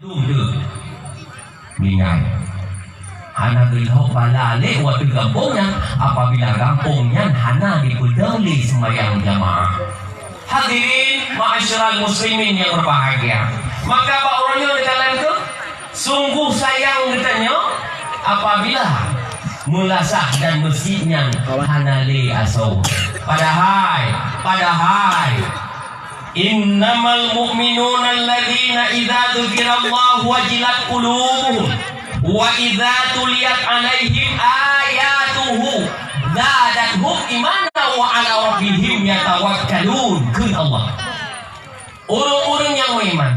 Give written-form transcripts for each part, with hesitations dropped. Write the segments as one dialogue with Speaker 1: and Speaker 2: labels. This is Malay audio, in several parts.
Speaker 1: tu bingai hana gelhok balale waktu kampungnya apabila kampungnya hana dipeduli sembahyang jamaah. Hadirin ma'asyiral muslimin yang berbahagia, maka Pak Uronyo dikatakan itu sungguh sayang katanya apabila mulasah dan masjidnya hanali asau. Padahal innamal mu'minuna alladzina idza dzukirallahu wajilat qulubuhum wa idza tuliyat alaihim ayatuhu zadatuhum imana wa ala rabbihim yatawakkalun. Kun Allah, orang-orang yang beriman,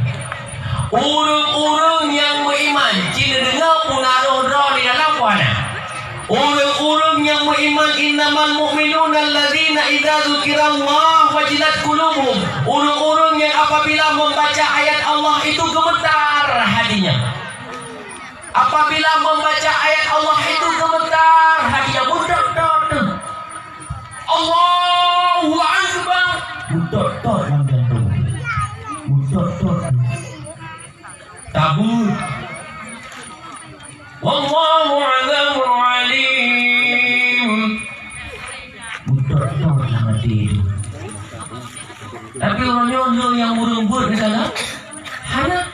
Speaker 1: orang-orang yang beriman cina dengar punaruh roh di dalam puana. Orang-orang yang beriman innamal mu'minuna alladzina idza dzukirallahu wajilat qulubuhum, orang-orang yang apabila membaca ayat Allah itu gemetar hatinya. Apabila membaca ayat Allah itu gemetar hatinya. Budak Allahu Akbar, budak yang jantung, budak tabut. Wallahu a'lamul alim. Budak yang mati. Tapi orang yang berembut di sana, hana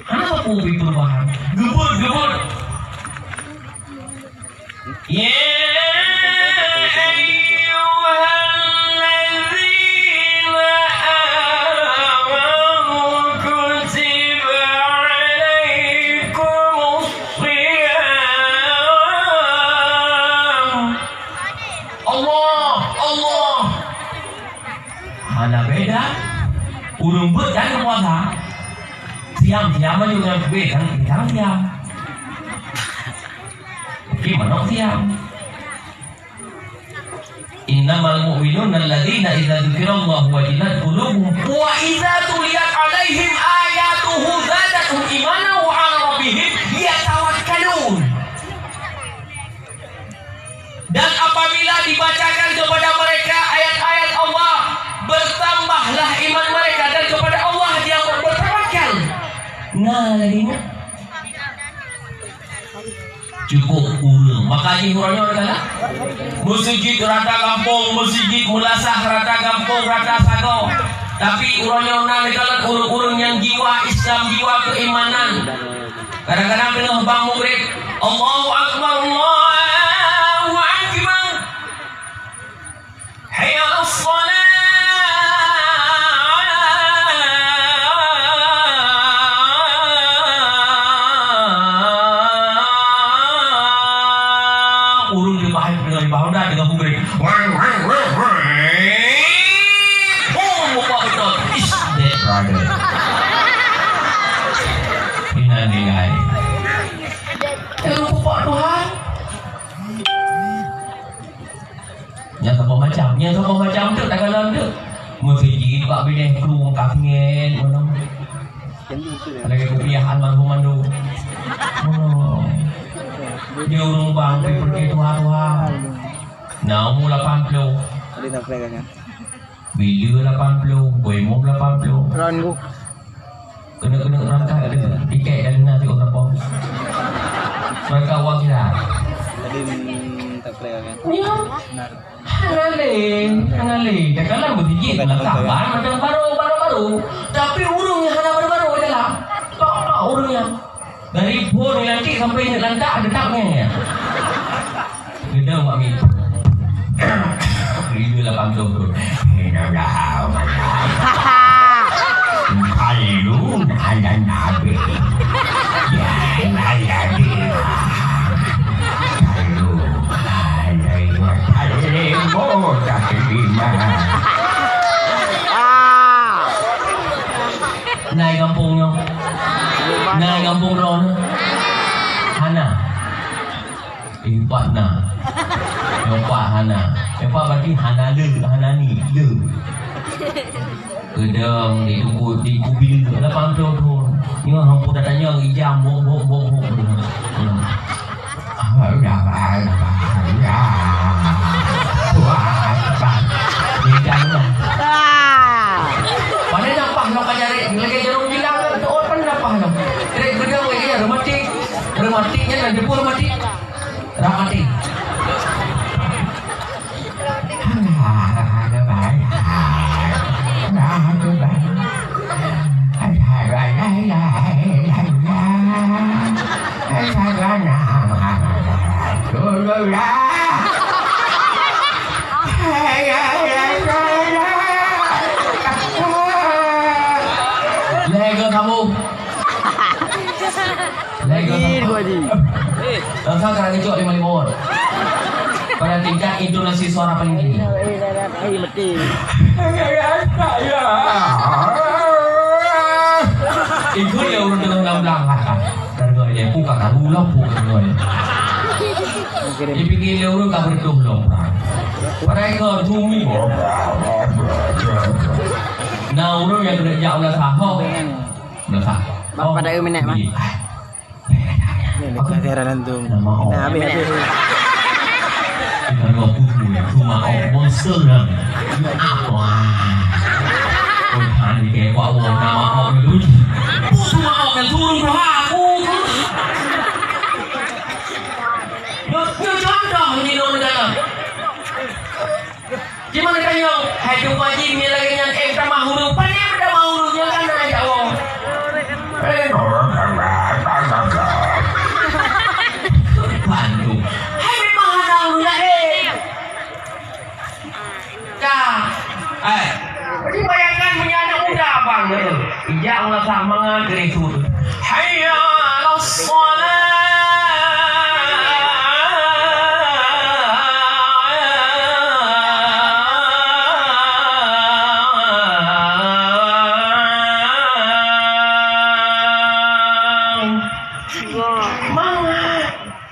Speaker 1: apa kopi perubahan? Gebut. Ya ayyuhalladzina amanu kutiba alaikumus shiyam. Allah. Mana beda? Urung dan puasa. Siam juga beda kan siam. Gimana siam? Innamal mu'minuna alladzina idza dzukirallahu wajilat qulubuhum wa idza tuliyat alaihim ayatuhu zadatuhum imanan wa 'ala rabbihim yatawakkalun. Dan apabila dibacakan kepada mereka ayat-ayat Allah, bertambahlah iman mereka dan kepada Allah dia bertawakal. Nah, ini cukup urang. Makanya urangnya adalah masjid rata kampung, masjid mulasah rata kampung, rata sago. Tapi urangnya adalah urang-urang yang jiwa Islam, jiwa keimanan. Kadang-kadang penuh bang murid, Allahu Akbar, Allahu Akbar, hayya as-salat. Dengan murid lupa betul is dead brother ini nilai lupa Tuhan yang sama macam tu tak kalah tu masjid pak bini keluar kafingen mana ada kepiahan mandu dia urung bang pergi Tuhan Namu 80. Ada nak pegang kan? Bila 80, boymo 80. Ran go. Kena rangka ada tiket dan nanti orang apa. Rangka wang kira. Tadi tak pegang kan? Ya. Hanale. Dah kalau berfikir nak sabar macam baru. Tapi urungnya hana baru adalah. Tak urungnya. Dari pun nanti sampai lantak ada taknya. Gedang mami. Ribu 80 tu. Innallaha wa Khalilun ala nabi. Ya nabi. Khalilun alaihi wa sallam taslima. Naik kampungnya. Naik kampung ron. Hana. Empat na. Empat hana. Empat berarti hanani le. Gedang di kubil 80 tu. Ni hang pun tanya ijam bok. Dah. Wah, ijam dah. Pandai nampak nak cari lagi jarum bilang tu orang pandai nampak. Lega kamu. Lega kamu. Langsung sekarang itu 55 pada tingkat intonasi suara paling tinggi. Itu dia urut dengan belang-belang karena dia buka karulah buka dia. Dipikir dia urut kabar itu belum. Mereka cumi. Nah urut yang kerja ulah sahau. Ulah sahau.
Speaker 2: Bapak pada minat mah. Aku heran tu. Nah, habis.
Speaker 1: Kita dua buku yang cuma monster lah. Apa? Kau tadi kayak kau awak nama kau itu. Cuma awak yang turun ke aku. Yo contoh ni dong dalam. Gimana kayo? Hidup wajib ni lagi yang tak mahu pan ni dah mahu jangan aja awak. Bantu. Hai memang ada ulah Jadi bayangkan punya anak muda abang tu. Janganlah semangat dari itu. Hayya 'alas shalah.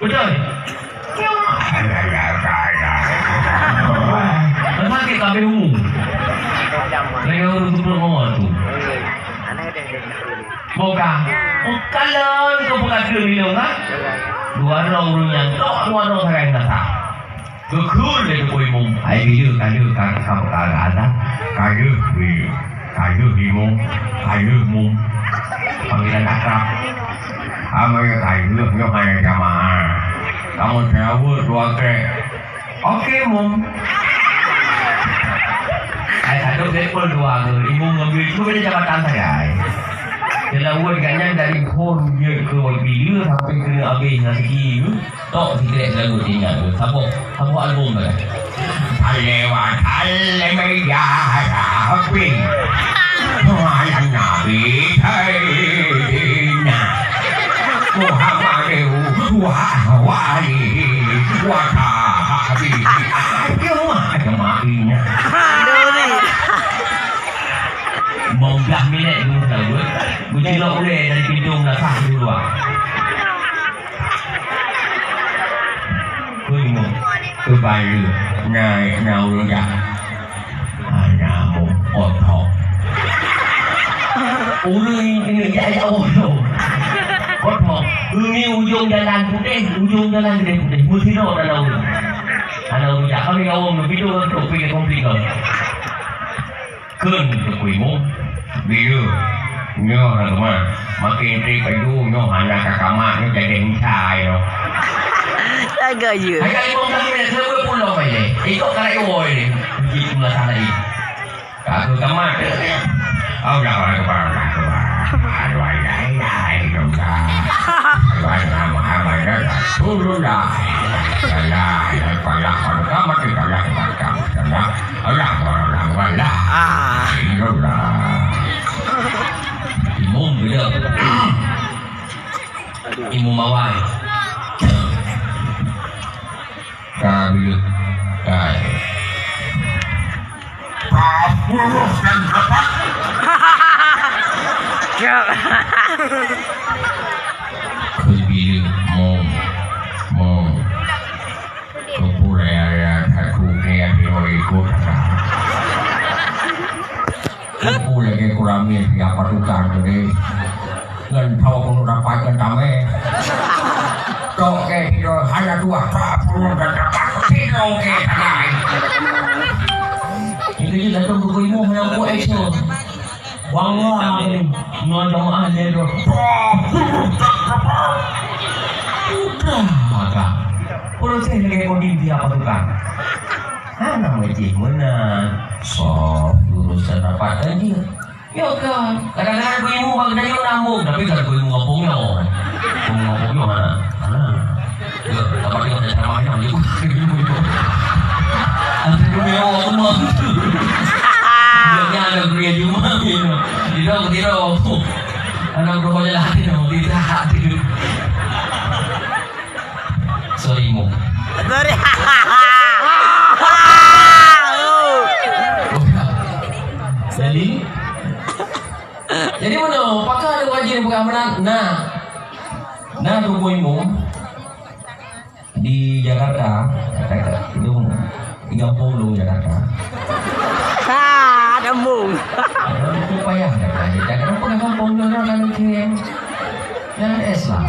Speaker 1: Betul. Kenapa kita bingung? Lagi orang tu ngomong tu. Bukan. Kalau itu bukan keliru kan? Dua orang yang dua orang saya kata. Kekul itu kau imum. Ayo kayu kamu ada. Kayu imum. Kayu mum. Panggilan akrab. Kamu kayu hanya jamaah. Kamu jawab dua kali. Okey mum. Satu level dua tu, ibu ngambil itu pada jabatan saya. Kalau buat ganyan dari phone dia ke video sampai ke habis nanti tu, tok tidak lagu tinggal tu. Sabo album dah. Alewat media happy. Tuhan Nabi Taina. Muhammad wali wahhabi. Ayo jemaahnya. Mau belah minit dulu dah buat. Berjelok boleh dari pintu belakang dulu ah. Kau ingat kebaya nyai urut dah. Anamu otok. Urut ini jaya otok. Otok. Ini ujung jalan putih, ujung jalan gede putih. Musiro dah urut. Anak urut dah. Kami awam begitu untuk pergi komplikasi. Kun kuimu. Dia nyo lah teman makin trik kayu nyo hanya kakamak nyo jadi hincai no
Speaker 2: Jaga je
Speaker 1: ayah ibu kami nak serba pulau aja ikut karai boy ni itu masalah ini aku kamak oh dah aduh ayah juga ayah Muhammad dah turun dah ayah kalau kamu tidak lakukan Allah Imum beda. Imum mawai. Kabel. Kai. Kapuluh dan dapat. Kabel mom. Kapuluh ya aku kayak ikut. Aku lagi kuramin siapa tukang ini dan tahu pun dapatkan kami kau ke hidup hanya dua perlu dan dapat kau ke tanah ini dia tu buku yang aku esok wanglah ngomong aneh tu maka proses lagi kau di apa tukang anak macam mana so urusan rapat aja ya kan kadang-kadang aku ibu bagi dia nambung tapi kalau aku ibu ngomongnya mana ya apa dia ada sama yang dia mewah kemang. Dia ada pria cuma gitu. Tidak. Anak berapa jalan tidak. Sorry mo.
Speaker 2: Sorry.
Speaker 1: Jadi mana? Pakar ada wajib pengamanan. Nah rumah mo di Jakarta, itu 30 Jakarta.
Speaker 2: Ada mung.
Speaker 1: Itu payah kan? Jakarta pun kampung orang kan mungkin. Jangan es lah.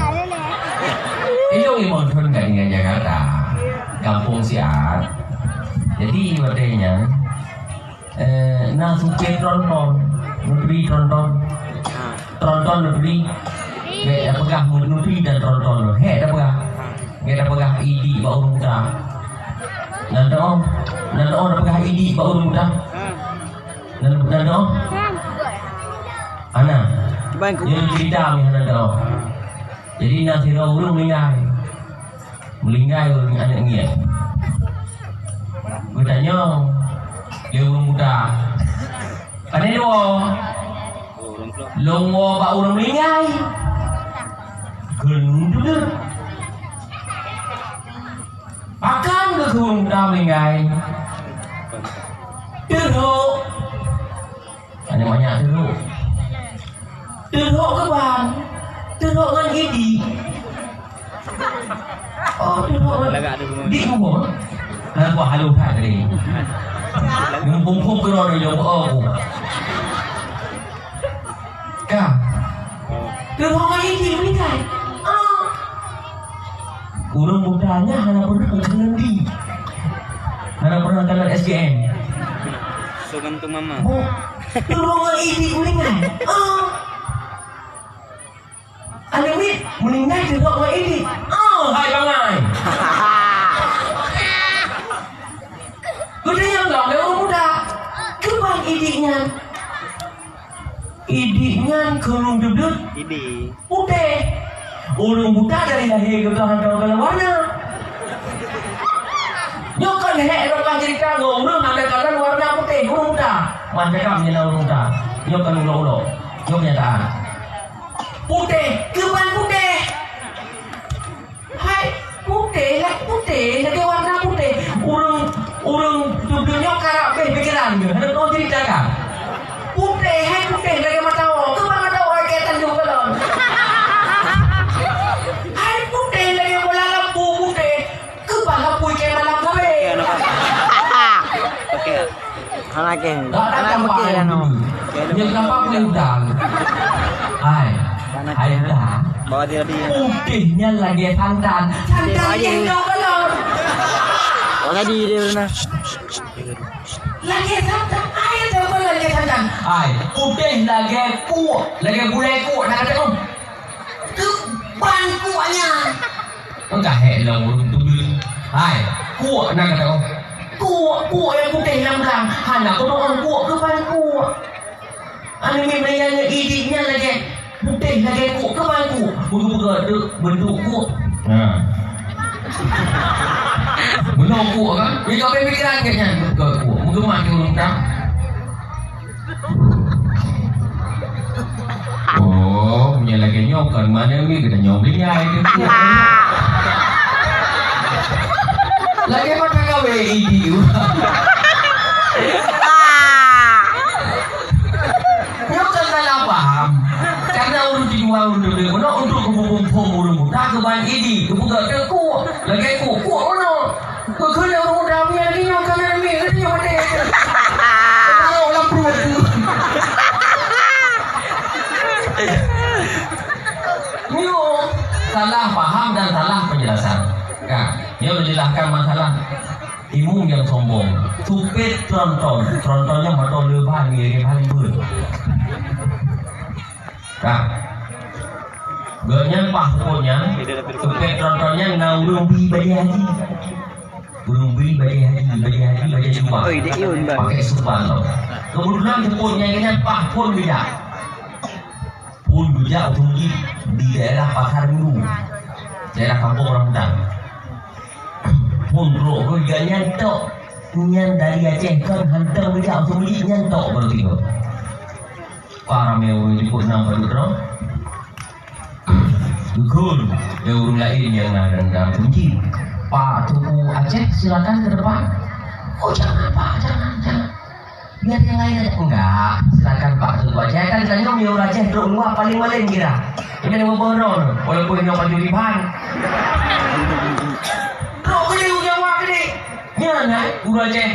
Speaker 1: Itu imon pun kan dengan Jakarta, kampung siat. Jadi katanya, nah suke tronton, negeri tronton negeri. Gak pegang negeri dan tronton. Dah pegang ID baru muda. Nanda on dah pegang ID baru muda. Nanda on. Ana.
Speaker 2: Bangku.
Speaker 1: Dia cerita ni Nanda on. Jadi nanti orang melinggai orang anak ni. Bertanya dia orang muda. Kan dia Longwo pak orang melinggai. Gendut. Akan ke kurung dah melinggai. Teruk. Ada banyak teruk. Teruk ke bang? Teruk kan idi. Oh teruk. Di rumah. Lalu halu tak tadi. Ngumpul ke orang yang aku. Kah? Teruk kan idi melinggai. Urung mudanya hanya pernah kendi, hanya pernah kenal SGN.
Speaker 3: Sugam tu mama.
Speaker 1: Oh, terlalu ini kuningan. Ada wit meninggal terlalu ini. Hai bangai. Gede yang dong, orang muda. Kebang idinya kerung duduk.
Speaker 3: Idi.
Speaker 1: Udah. Urung buta dari lahir ke belakang kalau warna. Nyokan leher orang cerita urung ada kalan warna putih urung buta. Mana kami ni urung buta. Nyokan ulo. Nyok nyataan. Putih, keban putih. Hai, putih lagi warna putih. Urung dudunya karap pikiran ke. Ada kau cerita kan? Putih lagi mata orang. Keban mata orang ketan juga belum.
Speaker 2: Anak
Speaker 1: putih kan no. Yang kenapa boleh udang? Hai dah.
Speaker 3: Bawa dia.
Speaker 1: Putihnya lagi santan yang kau belum.
Speaker 2: Oh tadi dia benar.
Speaker 1: Lagi santan. Ayah tahu kalau lagi santan. Hai putih lagi kuat. Lagi gulai kuat. Nak kata om. Tu bangkuannya. Enggak hello urung tu. Hai kuat nak kata om. Kuat yang putih lam-lam. Hana kau orang kuat ke pan kuat. Ani memangnya idiknya lagi putih lagi kuat ke pan kuat. Bentuk kuat. Nah. Bentuk kuat kan? Ni kau pikiran kayaknya kuat. Mungkin mati orang tak. Oh, punya lagi nyokan mana ni kita nyobling ai tu. Lagi mana kau idi? Nyokan salah paham. Karena urut dijual urut mana untuk kumpul urut muda keban idi, kebuka terku, lagi kuat mana? Kau kena urut muda ni lagi nyokan ni lagi nyokan. Kau orang perut. Nyo salah paham dan salah penjelasan. Kan? Dia menjelaskan masalah imung yang sombong. Supit trontonnya betul lebar ni ke paling ber. Kan? Gernya pahponya, supit trontonnya naurung bi bagi haji. Urung bi bagi haji sumpah. Pakai sumpah tau. Kemudian seputnya ini pahpon bijak. Pun bijak tinggi di daerah Pasar Minggu, daerah kampung orang hutan. Pun rok kerjanya tok Nyan dari Aceh kan hantar dia untuk beli nyan tok baru tiga. Para mewah ikut nampak dulu. Dukun, yang urung lain yang ada kunci. Pak Tuku Aceh silakan ke depan. Oh jangan Pak, jangan. Biar yang lain aja. Enggak, silakan Pak Tuku Aceh. Kan tanya orang Aceh duduk luar paling maling kira. Ini yang memborong, walaupun yang baju riban. Kau kena jawab ni. Nyana, guru Aceh.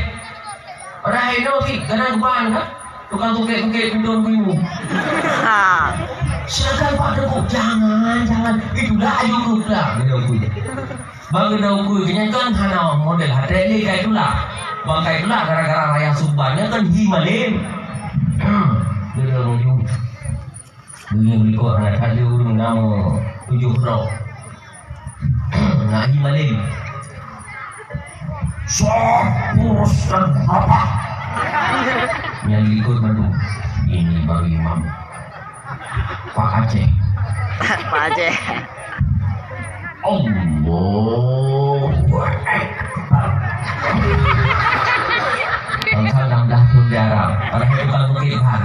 Speaker 1: Orang Indo sih, kena guban kan? Tukang tukik pindon kuimu. Silakan Pak Tuku, jangan. Itulah ayu lah. Bagi daun kenyataan hana model hati kayak itulah. Bang kayak itulah gara-gara raya Subbannya kan himalem. Dia orang beli kok anak tadi urung nama 7 rok. Nak himalem. Purus dan apa? Yang ikut Bandung. Ini baru imam. Pak Aceh.
Speaker 2: Pak Aceh.
Speaker 1: Allahu Akbar. Salam dah Arab. Para tukang bukitan.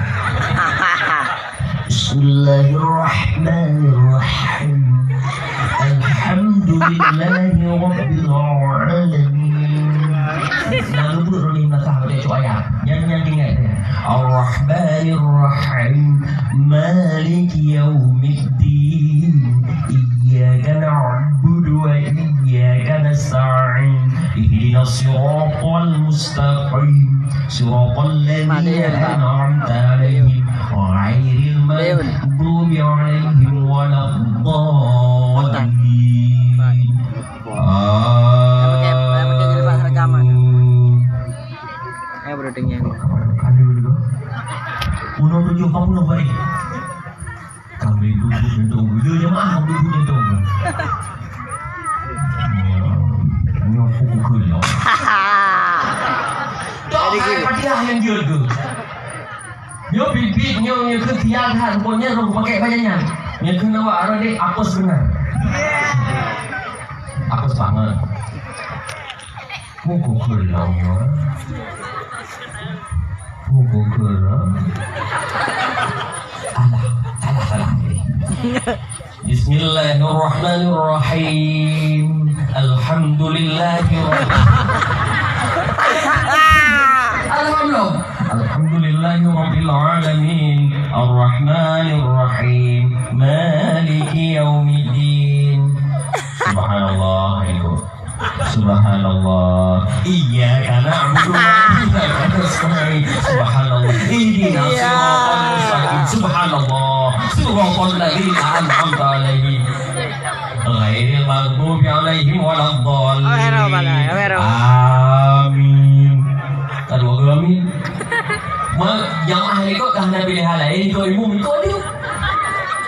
Speaker 1: Bismillahirrahmanirrahim. Alhamdulillahi rabbil alamin. Lalu berulang nasab dia ayat. Yang ingat dia. Ar-Rahmanir-Rahim. Maliki yaumiddin. إياك نعبد وإياك نستعين اهدنا الصراط المستقيم صراط الذين أنعمت عليهم غير المغضوب عليهم ولا الضالين kami duduk jentung dia jemaah duduk jentung ni aku pukul lah tak ada padiah yang dia tu dia bibit dia ketiakan pokoknya orang pakai banyaknya yang kena buat orang ni apa sebenar apa sebangat pukul lah pukul lah Bismillahirrahmanirrahim. Alhamdulillahirabbil alamin. Arrahmanirrahim. Maliki yaumiddin. Subhanallah itu. Subhanallah. Iyyaka na'budu wa iyyaka nasta'in. Subhanallah. Ihdinas siratal mustaqim. Subhanallah. Siratal ladzina an'amta 'alaihim. Ghairil maghdubi 'alaihim waladdallin. Amin. Kedua amin. Yang ahli kau dah nabi halal. Ini kau ilmu kau dia.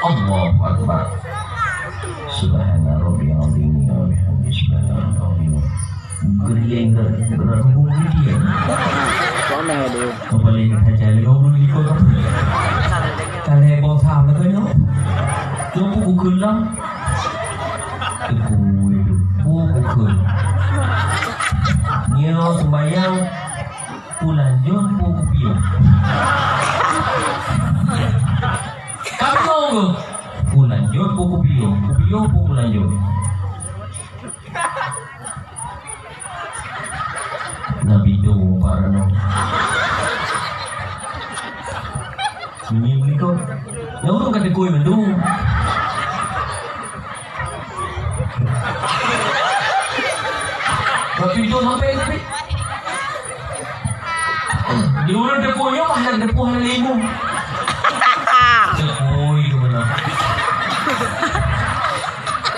Speaker 1: Allahu akbar. Subhana rabbiyal azim. Geriang gerak hubung dia.
Speaker 2: Mana ada?
Speaker 1: Kau boleh saja lewat ikut kau. Kalau bawa saham lagi no. Kau pukul lah. Pukul. Nyo sembayang pulanjut pukul pion. Kamu tahu? Pulanjut pukul pion. Pion pukul lanjut. Nabi do para no. Ini beli kau. Yang orang kata kau mendung. Tapi itu sampai. Di orang deponya mana depo hal lemu. Depo itu mana?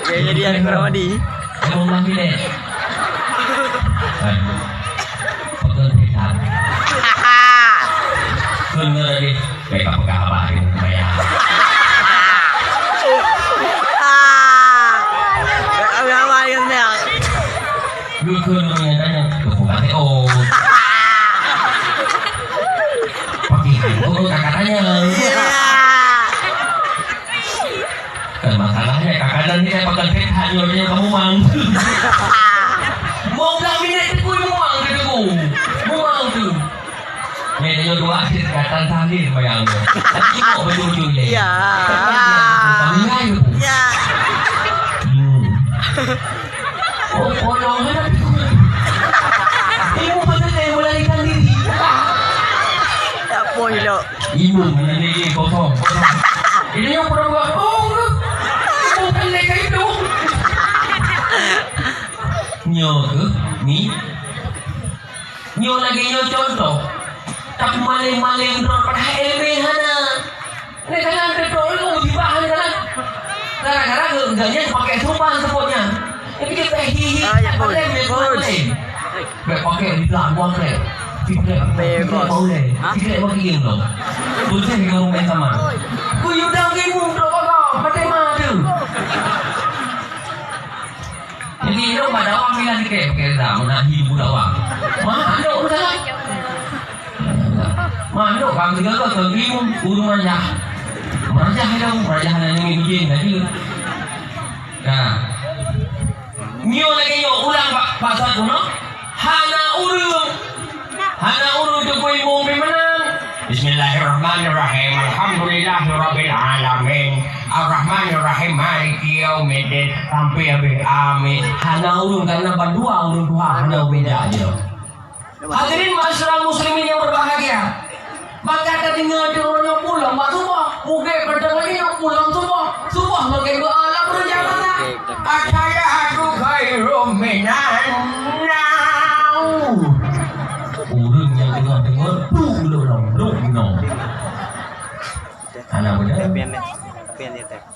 Speaker 2: Jadi hari Ramadi.
Speaker 1: Kau lagi deh. Bener lagi, mereka pegawai bayar.
Speaker 2: Pegawai yang mel.
Speaker 1: Dukun mengenanya kebukaan TO. Pakai itu kakaknya. Dan masalahnya kakaknya ini saya pakai peta nyolnya kamu mang. Mau bilang minat aku mau mang gitu. Ni dia dua akhir katan tadi bayang dia. Tengok baju-baju dia.
Speaker 2: Ya.
Speaker 1: Panggil tu.
Speaker 2: Ya.
Speaker 1: Oh, polong kan tapi kau. Ibu pasal dia melarikan diri.
Speaker 2: Tak pun je dok.
Speaker 1: Ibu ni kosong. Ini yang pernah buat. Oh, ibu kan leka itu. Nyo ke? Ni? Nyo lagi nyo contoh. Tak maling-maling drone pada helmet hana. Ini kan petrol tu dibahan kan. Gara-gara enggaknya pakai supan sepotnya. Ini kita hihi.
Speaker 2: Ya bos.
Speaker 1: Baik pakai di belakang krep. Fikret bagi game tu. Tujuh ke rumah sama. Ku yudang game tu kau. Pakai mana? Jadi lo pada awak bilang sikit pakai dah menahi budak awak. Mana budak? Mana bang segala tergimu urung manjah. Manjah dong, manjah hanya ngikutin tadi. Nah. Nyo lagi nyo ulang pak satu no. Hana urung tu kau ibu menang. Bismillahirrahmanirrahim. Alhamdulillahirabbil alamin. Ar-Rahmanirrahim. Maliki yaumiddin. Sampai habis. Amin. Hana urung karena berdua urung dua hana beda aja. Hadirin masyarakat muslimin yang berbahagia. Maka ketika ada orang yang pulang, mak semua, mungkin pada lagi yang pulang semua makin berala berjalan. Ataya aku khairum minan nau. Urang yang dengar belum. Anak benar.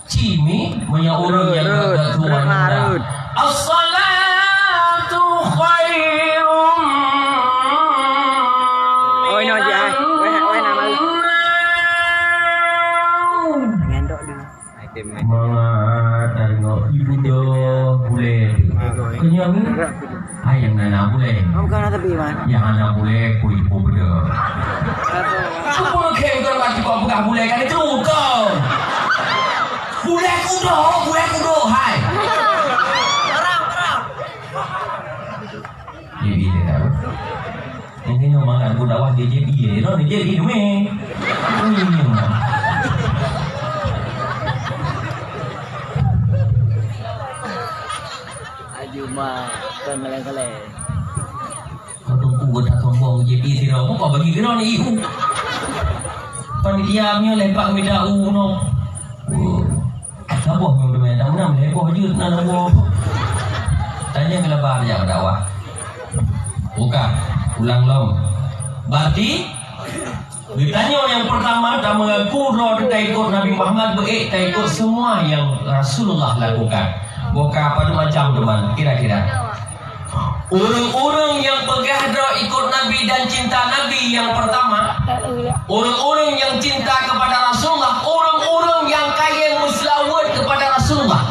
Speaker 1: Cimi punya orang yang agak tua muda. As-salatu khairum.
Speaker 2: Oh ini aja. Weh nama lu. Ngendok dulu.
Speaker 1: Mga tengok ibu do boleh. Kenyang ni? Yang nana boleh.
Speaker 2: Bukan ada tapi man.
Speaker 1: Yang nana boleh ku ibu benda. Apa kau kau mati kau bukan boleh kan itu kau. Boleh kudo, hai. Jadi dia tahu. Ini memang aku dakwah dia jadi, no dia jadi tu meh.
Speaker 2: Ajuma kan meleng-meleng.
Speaker 1: Kau tunggu gua tak sombong jadi sirau. Kau bagi kira ni iu. Panitia punya lepak beda no. Sabuh yang demi tak menang lepak je nak sabuh. Tanya kelebar aja dakwah. Bukan, ulang lom. Berarti ditanya yang pertama tak mengaku roh tak ikut Nabi Muhammad tak ikut semua yang Rasulullah lakukan. Bukan pada macam teman kira-kira. Orang-orang yang pegah roh ikut Nabi dan cinta Nabi yang pertama, orang-orang yang cinta kepada Rasulullah, orang-orang yang kaya muslawat kepada Rasulullah.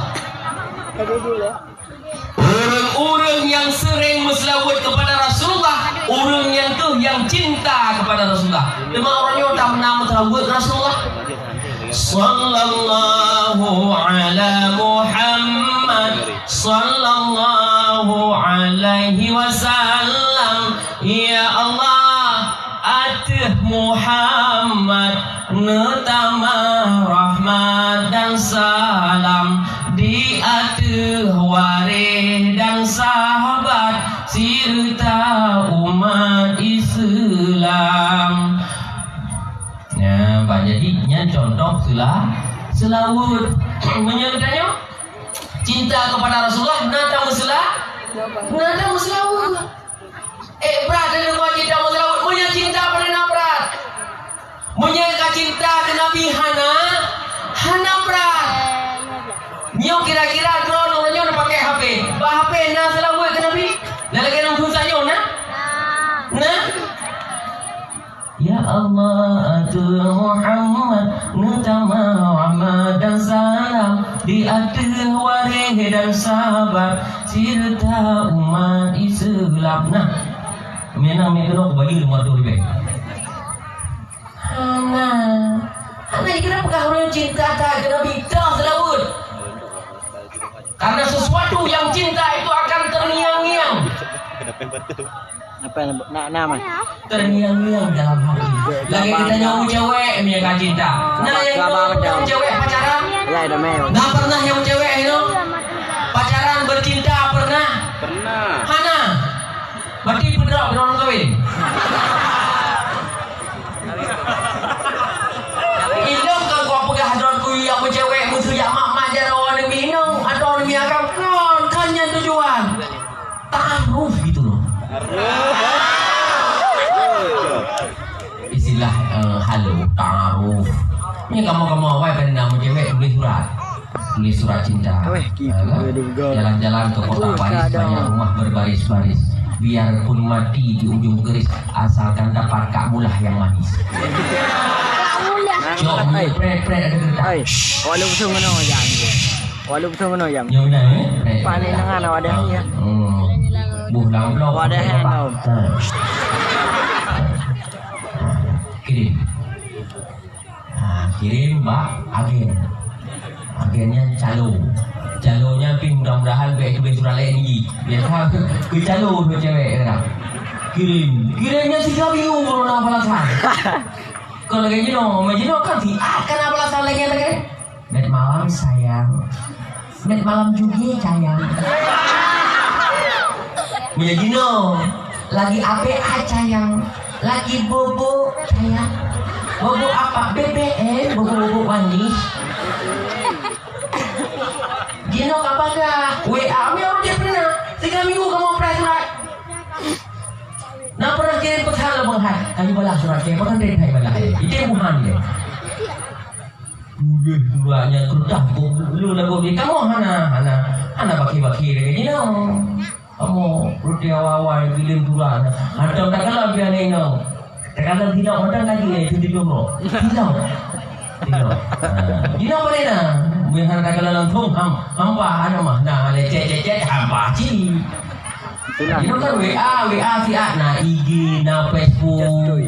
Speaker 1: Orang-orang yang sering muslawat kepada Rasulullah, orang yang tu yang cinta kepada Rasulullah. Memang orangnya tak pernah muslawat Rasulullah. Sallallahu ala Muhammad, sallallahu alaihi wasallam. Ya Allah, atih Muhammad, nutama rahmat dan salam. Di atih waris dan sahabat serta umat Islam. Ya, Pak jadinya contoh selawut. Menyertanya cinta kepada Rasulullah, nada muslawut. Berat dengan cinta muslawut. Punya cinta pada berat. Punya cinta ke Nabi Hana berat. Nyo kira-kira drone orangnya nak pakai HP. HP nak selawat ke Nabi. Dah lagi nak susah nyo nah. Ya Allah, atur Muhammad, nutama rahmat dan salam. Di atas waris dan sahabat serta umat Islam. Nah, memang mereka bagi rumah tu lebih. Hana kenapa kau cinta tak ke Nabi? Tak selawat. Karena sesuatu yang cinta itu akan terngiang-ngiang.
Speaker 2: Apa nama?
Speaker 1: Terngiang-ngiang dalam hati. Lagi kita nyawa cewek punya cinta. Nah yang cewek pacaran?
Speaker 2: Ya ada meo.
Speaker 1: Nggak pernah yang cewek itu pacaran bercinta pernah?
Speaker 3: Pernah.
Speaker 1: Hana. Berarti pedrak orang kawin. Ilong kan kau pegah hadron ku yang cewek musuh yang mak jarawan demi inong atau demi akam kan yang tujuan. Taruh gitu loh. Istilah halu taruh. Ini kamu awal kan nama cewek tulis surat cinta. Jalan-jalan ke kota Paris banyak rumah berbaris-baris. Biarpun mati di ujung keris asalkan dapat kamulah yang manis. Jom pret ada kereta.
Speaker 2: Walau betul mana jam. Walau betul mana jam.
Speaker 1: Yang mana
Speaker 2: Panik dengan wadah ya.
Speaker 1: Buh lau
Speaker 2: Wadah yang.
Speaker 1: Kirim. Kirim mbak agennya calonya pin mudah-mudahan baik itu surah lain ni biasa ke calo tu cewek kan kirimnya 3 minggu baru nak balasan kalau kayak gini kan akan apa balasan lagi kan net malam sayang net malam juga sayang punya gino lagi apa sayang lagi bobo sayang. Bobo apa? BBM, bobo mandi. Gino apa gak? WA, orang dia pernah 3 minggu kamu apply surat. Nak pernah kirim pesan lah bang. Kali balas surat saya, bahkan dari saya balas. Itu yang buhan dia. Duanya kerudah, lu lah bobi. Kamu hana baki-baki dia gini dong. Kamu rute awal-awal kirim surat. Ada tak kalau biar ni no. Kalau tidak orang lagi itu di rumah. Tidak. Tidak boleh dah. Bukan kalau langsung hampa mah. Nah, cek hampa ci. Itu kan WA si nah IG, nah Facebook.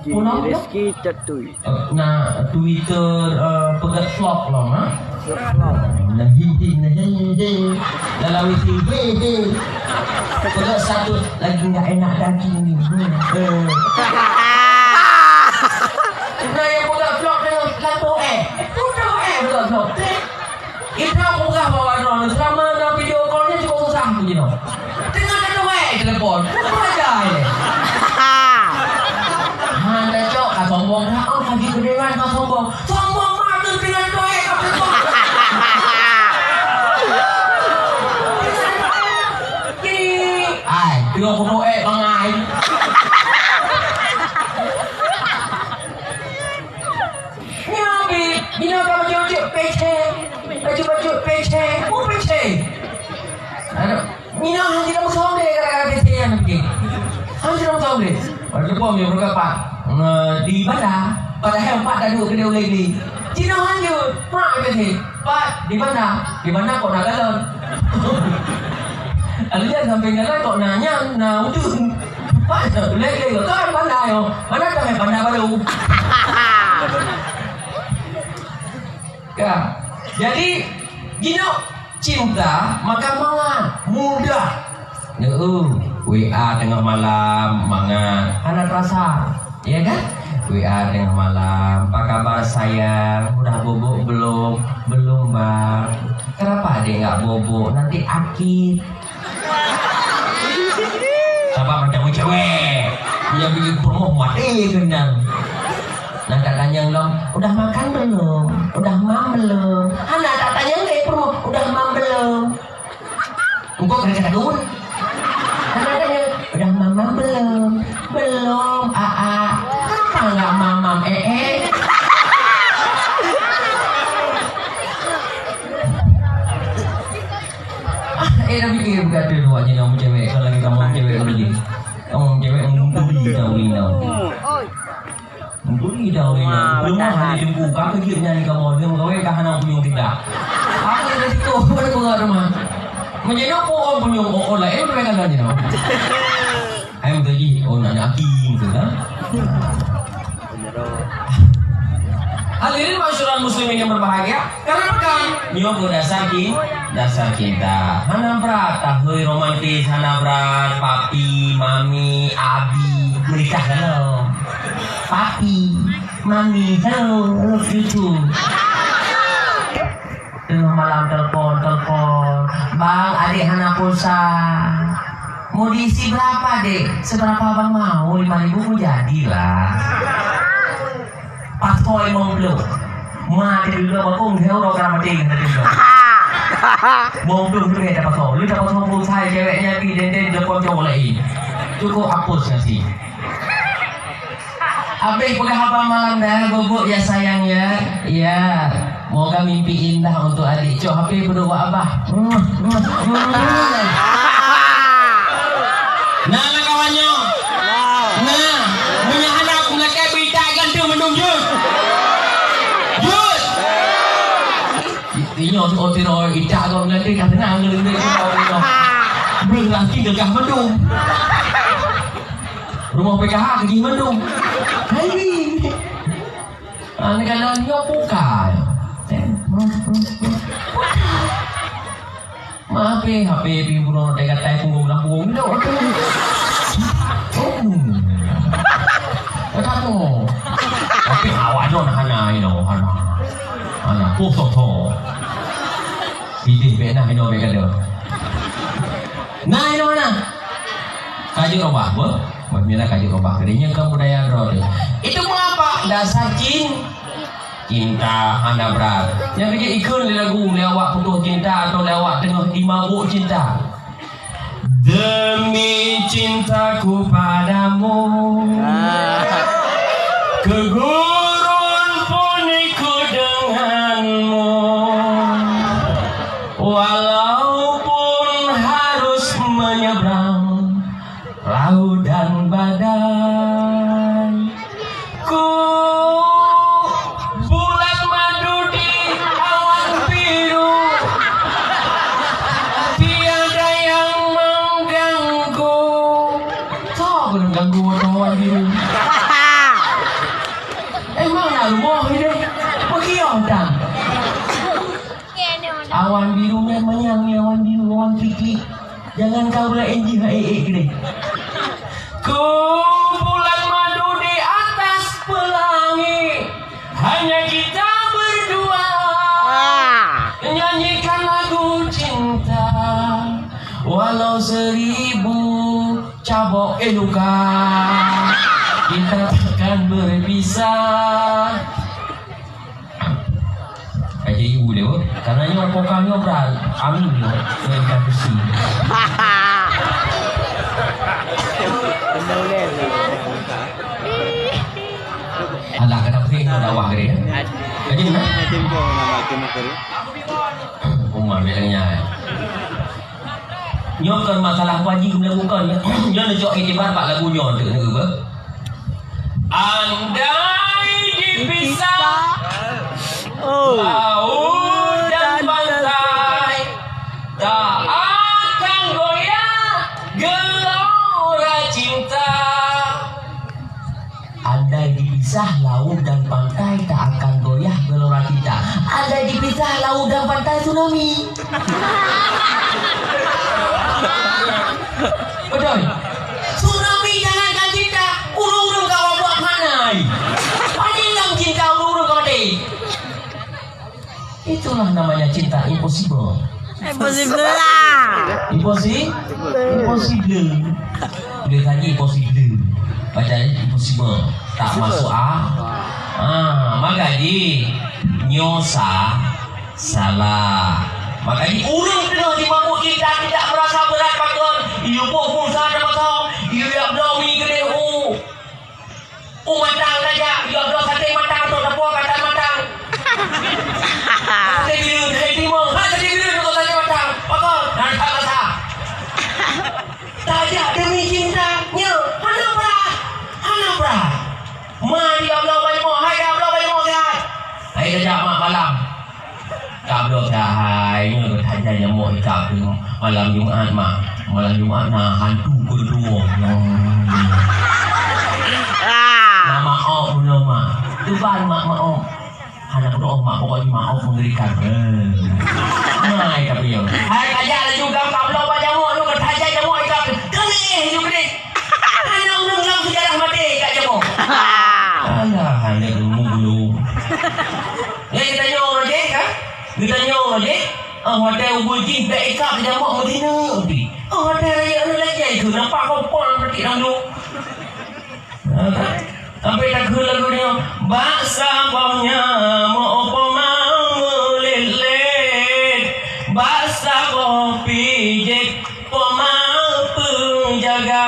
Speaker 2: Rezeki catuy.
Speaker 1: Nah Twitter pegat vlog lah, ha. Nah hindi. Dalam TV. Pegat satu lagi enggak enak daging ni. Nah yang pegat vlog dengan lato pegat vlog. Kita buka bawa drone selama dalam video callnya cukup susah begini. Tengah telepon, apa aja ini? Anda cok, sombong dah. Oh, lagi kedewan kau sombong. Sombong mana dengan doa kau sombong? Kiri, tengok doa bangai. Ni abi, ni nak kamu jauh pece, baju pece, pece. Ni nak hati kamu sombong gara-gara pece yang begini. Hati kamu sombong. Pada pom yang berapa? Di mana? Padahal Pak dah duduk kedua lagi. Cina lanjut. Pak betul. Pak di mana? Di mana kau nak galon? Alia sampai galon kau nanya, nah ujung. Pak lagi kau pandai yo. Mana kau yang pandai baru? Ya. Jadi gino cinta maka mudah. WA tengah malam mangan anak rasa ya kan WA tengah malam apa kabar sayang udah bobok belum bang kenapa dia nggak bobok nanti akid apa macam cewek dia bikin promo mati gendang nah katanya long udah makan belum udah mam belum anak katanya nggak promo udah mam belum engkau kerja dulu udah mama belum kenapa nggak mamam dah pikir bukan dulu aja kamu cewek kalau lagi kamu cewek lagi kamu cewek membuli dahulina belum hari jemput kakak dia nyanyi kamu dia mengawai kahana punyung tidak aku dari situ pada keluar rumah menjadi apa punyung lah mereka kan aja ayam tadi nak aki gitu kan hadirin masyarakat muslimin yang berbahagia karena kan nyogo dasar cinta hana berat tahui romantis hana berat papi mami abi menikah kan Papi, Mami, hello, I love you too. Tengah malam telepon. Bang, adik hana pulsa. Mau diisi berapa, dek? Seberapa abang mau? 5.000 pun jadilah. Pastoy mau belum? Ma thì đưa vào cùng theo đó ra mà tiền là tiền rồi. Mau belum tu kita pasal. Lu dapat sama pun saya ceweknya pi den depan cowok lain. Cukup hapus nanti. Habis pegang abang malam dah, bubuk ya sayang ya. Ya, moga mimpi indah untuk adik. Cok habis berdoa abah. Nah kawannya. Nah, punya anak mereka berita gantung menunggu. Inyo tu otiro idak kau nanti kan tenang le kau inyo. Belum lagi gegah mendung. Rumah PKH pergi mendung. Hai. Ane kalau nyo buka. Maaf HP pi buno dekat tai punggung lampung dah. Kamu. Tapi awak non hana ino hana. Hana poso. Pilih bena ino beka dah. Nah ino mana? Kaji robah, bu. Mila kaji robah. Kerinya kamu daya roh. Itu mengapa? Dasar cinta anda berat. Yang kerja ikut lagu lewat putus cinta atau lewat tengah dimabuk cinta. Demi cintaku padamu, kegurun pun ikut denganmu. Walaupun harus menyeberang laut dan badai, ku bulan madu di awan biru, tiada yang mengganggu. Kau belum ganggu awan biru. Emang lalu mau hidup begitu dah. Awan biru memang yang awan biru, awan klik. Jangan kau boleh enjin gede. Kumpulan madu di atas pelangi, hanya kita berdua. Nyanyikan lagu cinta, walau 1000 cabok luka, kita takkan berpisah. Kaji ibu dia, karena nyo pokangnya berat, amin nyo, mereka bersih. Alah kata putih nyo dakwah kiri. Kaji ni mana?
Speaker 3: Tim ko nama tim ko.
Speaker 1: Umar bilangnya. Nyo kan masalah wajib melakukan. Nyo nak jawab itibar pak lagu nyo tu nak apa? Andai dipisah. Laut dan pantai tak akan goyah gelora cinta. Andai dipisah laut dan pantai tak akan goyah gelora cinta. Andai dipisah laut dan pantai tsunami. Betul. Tsunami jangankan cinta, urung-urung kau buat manai. Panjang cinta urung-urung kau mati. Itulah namanya cinta impossible.
Speaker 2: Impossible lah.
Speaker 1: Impossible. Dia tadi impossible. Baca impossible. Tak masuk maka di nyosa salah. Maka di urung tengah di mabuk cinta tidak merasa berat pakon. Iu pun sana pasal. Iu yang belum gede matang saja. Iu belum sate matang tu tepuk kata matang. Ada biru dari timur, ada biru untuk tanya matang. Pakon, dan tak rasa. Saja demi cintanya, hana berah. Mari Allah baik mau, hai Allah baik mau sehat. Hai dah mak malam. Tak belum dah, ini bertanya yang mau ikap tu malam Jumaat mak. Malam Jumaat nah hantu kedua. Nah maaf belum mak. Tuban mak maaf. Anak doa mak pokoknya maaf mengerikan. Hai tapi yo. Hai kajak juga tak belum baca mu lu bertanya jamu ikap. Kami hidup ni. Anak belum dalam sejarah mati kat jamu. Anda belum. Kita tanya orang je kan? Kita tanya orang je. Hotel Ubujin tak ikat jamak Medina. Hotel raya ni lagi itu. Nampak kau pun petik lalu. Sampai tak ke lagu dia. Baksa baunya mau apa mau lelet. Baksa bau pijek pemau penjaga.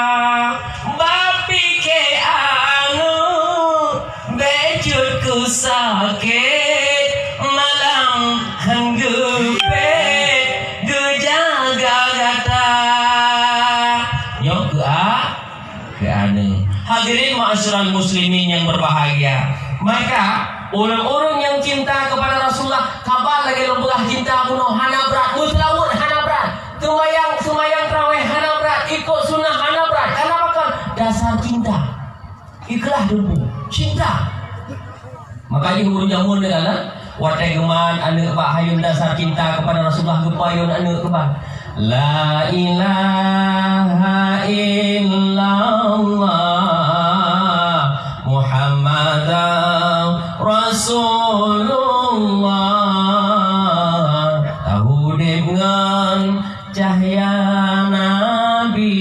Speaker 1: Bapi ke anu bejutku sakit malam hanggupet gejaga gata. Nyok ke anu. Hadirin ma'asyiral muslimin yang berbahagia. Maka orang-orang yang cinta kepada Rasulullah kabar lagi lembelah cinta kuno hana berat, mutlawud hana berat, semayang tarawih hana berat, ikut sunnah hana berat. Kenapa kan? Dasar cinta. Ikhlas dulu cinta. Makanya guru jamun dia lah. Watai geman anak Pak Hayun dasar cinta kepada Rasulullah gepayun anak keban. La ilaha illallah Muhammadan Rasulullah. Tahu dengan cahaya Nabi,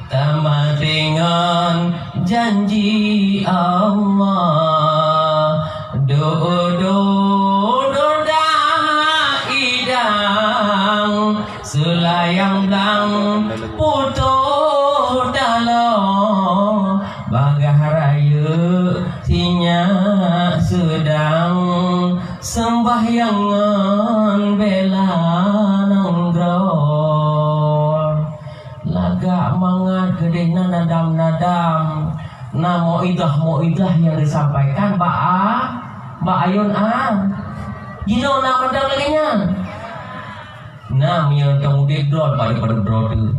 Speaker 1: tamat dengan janji Allah. Selayang belang putus dalam bagah raya tinyak sedang sembahyangan bela nonggrol lagak mangat gedehna nadam-nadam. Nah mo'idah yang disampaikan Mbak Ayun Gino nak mandang lagi nya. Nah, yang kemudian drone pada drone tu.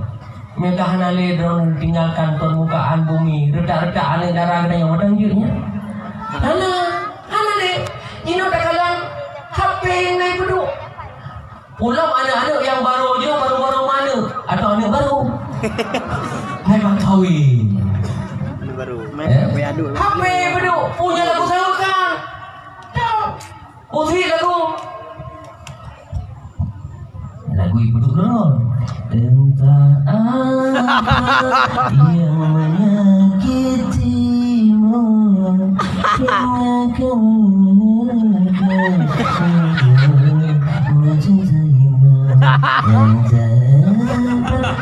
Speaker 1: Mereka hanale drone tinggalkan permukaan bumi. Redak-redak ane darah kita yang mandang jurnya. Hana le. Gino takalan HP ngai peduk. Pulau anak-anak yang baru je baru-baru mana? Atau anak baru? Hai bang kahwin.
Speaker 3: Baru.
Speaker 1: HP peduk punya lagu sama kan? Putri lagu ibu dulu. Entah apa yang menyakitimu, yang mencintaimu.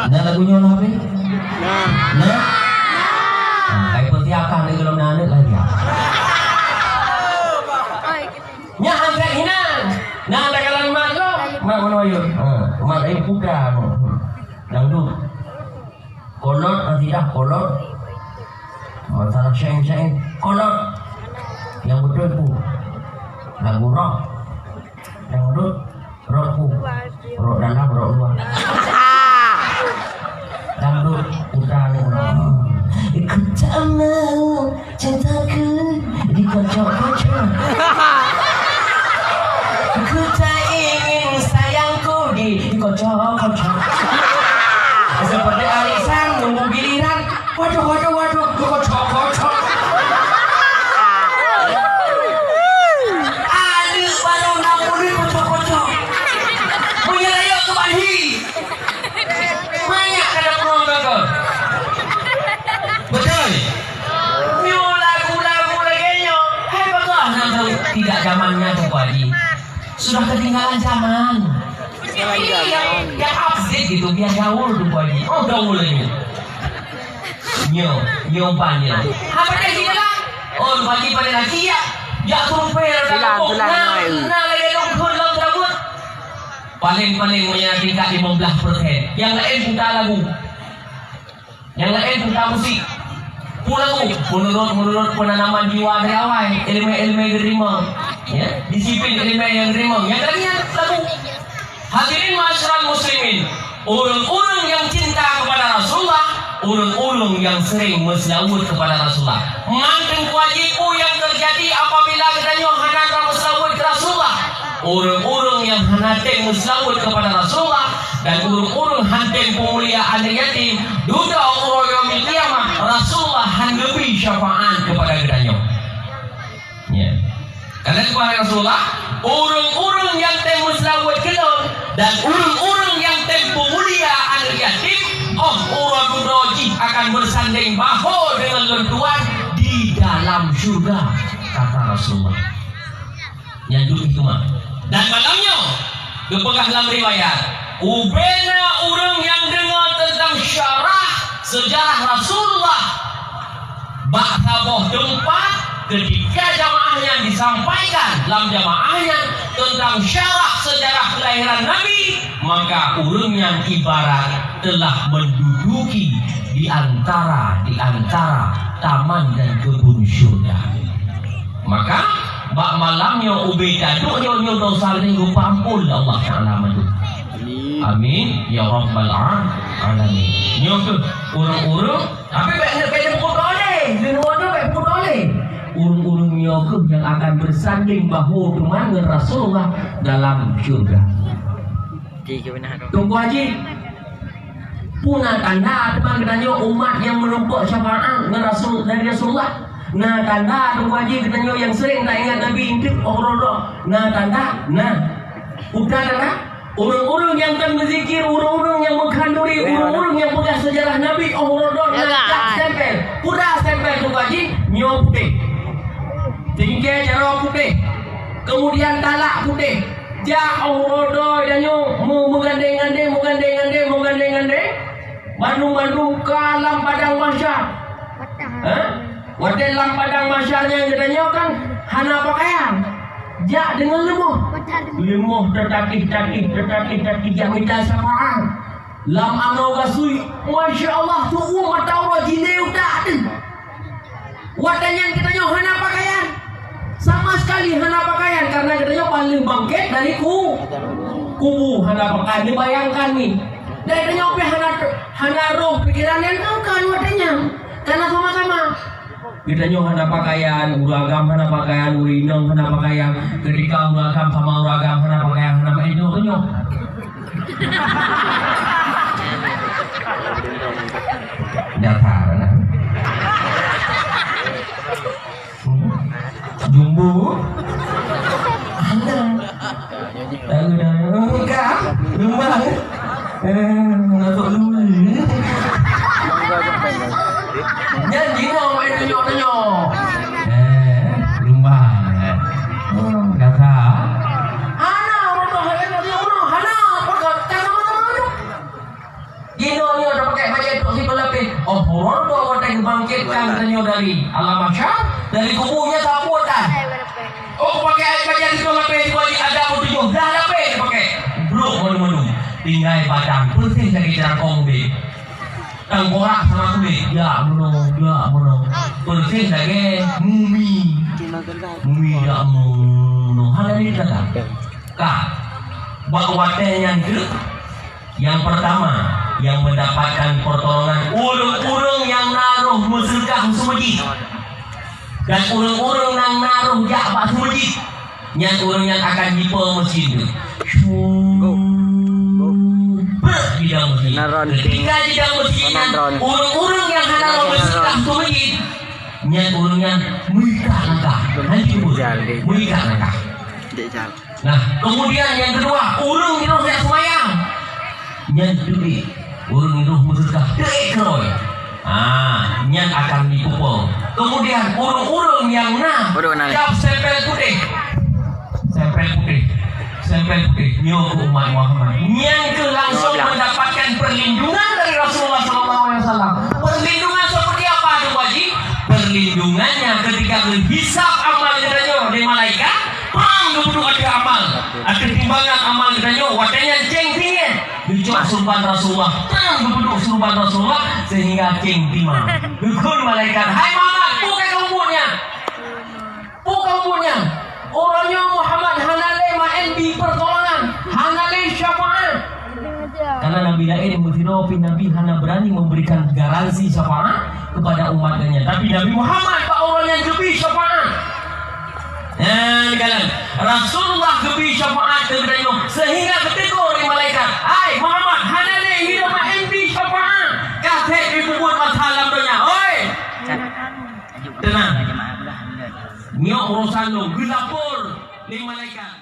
Speaker 1: Nah lagunya lah apa? Nah kayak putih akan di dalam nanek lagi. Nya angkat hinan. Nah ada kalan mak lo. Mak mana ayo? Mak ayo buka. Dangdut. Kolot atau tidak kolot? Masalah syeng-syeng kolot. Yang betul bu. Lagu rock. Dangdut rock bu. Rock dalam rock luar. Dangdut putra ni. Aku tak mau cintaku dikocok-kocok. Aku tak ingin sayangku dikocok-kocok. Seperti alisan nunggu giliran. Waduh, kocok-kocok. Aduh, baru namun dikocok-kocok. Menyelayak ke Bali. Banyak kada peluang kau. Betul. New lagu-lagu lagi-nya. Hai bagus. Tidak zamannya tu Bali. Sudah ketinggalan zaman. Yang update gitu biar gaul tu Bali. Oh gaul lagi. Nyo banyak. Apa dia sini lah? Oh bagi pada lagi ya. Ya kumpul dalam buku. Nah lagi longkun dalam rambut. Paling-paling punya tingkat 15%. Yang lain putar lagu. Yang lain putar musik. Lagu menurut penanaman jiwa dari awal, elemen-elemen gerima, ya, disiplin elemen yang gerima. Yang lainnya lagu. Hadirin masyarakat muslimin, orang-orang yang cinta kepada Rasulullah, orang-orang yang sering berselawat kepada Rasulullah. Mangkeng kewajibu yang terjadi apabila katanya hanatan berselawat ke Rasulullah. Orang-orang yang hanatan berselawat kepada Rasulullah dan orang-orang hantam pemuliaan yatim, duda orang yang kiamat Rasulullah hanggebi syafaat kepada katanya. kemarin Rasulullah, urang-urang yang tem selawat kelon dan urang-urang yang tem pemulia anak yatim, urang roji akan bersanding bahu dengan lentuan di dalam surga, kata Rasulullah. Yang itu mah. Dan malamnya dipegah dalam riwayat, ubena urang yang dengar tentang syarah sejarah Rasulullah, bak taboh tempat ketika jamaahnya disampaikan dalam jamaahnya tentang syarah sejarah kelahiran Nabi, maka urang yang ibarat telah menduduki di antara taman dan kebun surga. Maka bak malamnya ubeda nyo dosa ning pampun Allah Taala madu. Amin ya rabbal alamin. Nyo tu urang-urang tapi baik pukul boleh. Dino-dino baik pukul boleh. Urang-urang nyo yang akan bersanding bahu dengan Rasulullah dalam surga. Tunggu haji. Puna tanda teman katanya umat yang menumpuk syafaat dari Rasulullah. Nah tanda tunggu haji katanya yang sering tak ingat Nabi intip nah tanda udah tanda urang-urang yang kan berzikir, urang-urang yang mengkanduri, urang-urang yang pegang sejarah Nabi nah stempel udah stempel tunggu haji nyo putih tinggi jaro putih kemudian talak putih ja dan nyo menggandeng-gandeng Bandung kalam padang masyar. Wadai lam padang masyarnya katanya kan hana pakaian. Ja dengan lemuh tertakih yang minta syafaat. Lam angau gasui. Masya Allah tu umat Allah jileu tak ada. Wadanya katanya hana pakaian. Sama sekali hana pakaian karena katanya paling bangkit dari kubu hana pakaian. Dibayangkan nih. Dari tanya hana roh pikiran yang kau kan wadanya karena sama-sama kita nyoh hana pakaian uragam hana pakaian urinong hana pakaian ketika uragam sama uragam hana pakaian hana itu nyoh dasar nah jumbo enggak rumah ngasuk dulu janji mau main tunjuk rumah kata hana gino ni ada pakai baju itu si pelapis horor tu orang yang bangkitkan katanya dari alam masyar dari kubunya saputan pakai baju itu pelapis baju ada tujuh dah lapis pakai belum menu tinggal padang bersih dari jarang deh tengkorak sama kulit ya mono bersih dari mumi ya mono hal ini kata bakwate yang pertama yang mendapatkan pertolongan urang-urang yang naruh musyrikah masjid dan urang-urang yang naruh ja'bah masjid yang urang yang akan dipa masjid di dalam masjid. Ketika di dalam masjid, urang-urang yang hendak bersedekah ke masjid, nyat urang yang muika langkah, muika langkah. Nah, kemudian yang kedua, urang yang roh semayang, nyat duri, urang yang roh bersedekah, dekroi. Nyat akan dipupul. Kemudian urang-urang yang cap stempel putih. Sampai nyo umat Muhammad yang langsung mendapatkan perlindungan dari Rasulullah SAW. Perlindungan seperti apa tu wajib? Perlindungannya ketika berhisab amal katanya dari malaikat, duduk ada amal, ada timbangan amal katanya, wadanya ceng tinggi. Dicok surban Rasulullah, duduk surban Rasulullah sehingga ceng timang. Dukun malaikat, hai Muhammad, buka umurnya. Orangnya Muhammad hanale ma'endi pertolongan, hanale syafaat. Karena Nabi lain mufinofi Nabi hanya berani memberikan garansi syafaat kepada umatnya. Tapi Nabi Muhammad pak orang yang lebih syafaat. Kalian Rasulullah lebih syafaat kepadanya sehingga ketika oleh malaikat, hai Muhammad hanale hidup ma'endi syafaat. Kasih dibubur masalah dunia. Oi, tenang. Nyo urusan lo, gelapur. ni malaikat.